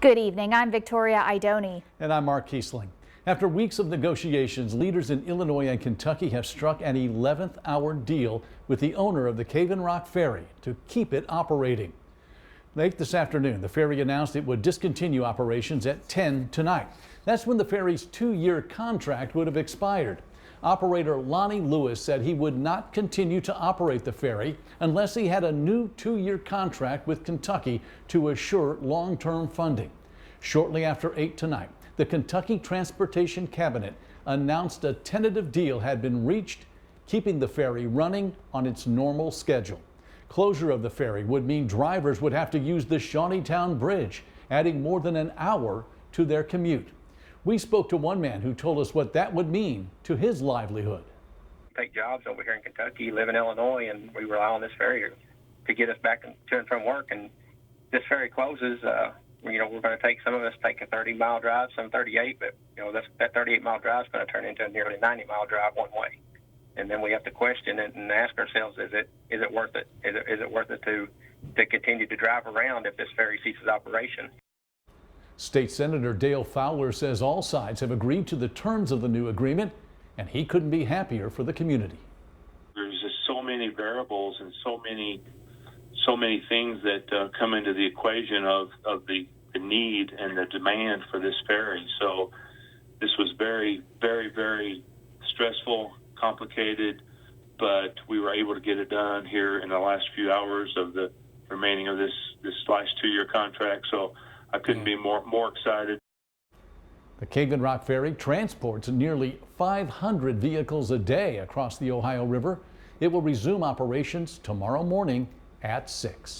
Good evening. I'm Victoria Idoni. And I'm Mark Kiesling. After weeks of negotiations, leaders in Illinois and Kentucky have struck an 11th hour deal with the owner of the Cave and Rock Ferry to keep it operating. Late this afternoon, the ferry announced it would discontinue operations at 10 tonight. That's when the ferry's 2-year contract would have expired. Operator Lonnie Lewis said he would not continue to operate the ferry unless he had a new 2-year contract with Kentucky to assure long-term funding. Shortly after 8 tonight, the Kentucky Transportation Cabinet announced a tentative deal had been reached, keeping the ferry running on its normal schedule. Closure of the ferry would mean drivers would have to use the Shawneetown Bridge, adding more than an hour to their commute. We spoke to one man who told us what that would mean to his livelihood. Take jobs over here in Kentucky, live in Illinois, and we rely on this ferry to get us back to and from work. And this ferry closes, we're going to take, some of us take a 30-mile drive, some 38, but that 38-mile drive is going to turn into a nearly 90-mile drive one way. And then we have to question it and ask ourselves, is it worth it? Is it worth it to continue to drive around if this ferry ceases operation? State Senator Dale Fowler says all sides have agreed to the terms of the new agreement, and he couldn't be happier for the community. There's just so many variables and so many things that come into the equation of the need and the demand for this ferry. So this was very, very, very stressful, complicated, but we were able to get it done here in the last few hours of the remaining of this last 2-year contract. So I couldn't be more excited. The Cave and Rock Ferry transports nearly 500 vehicles a day across the Ohio River. It will resume operations tomorrow morning at 6.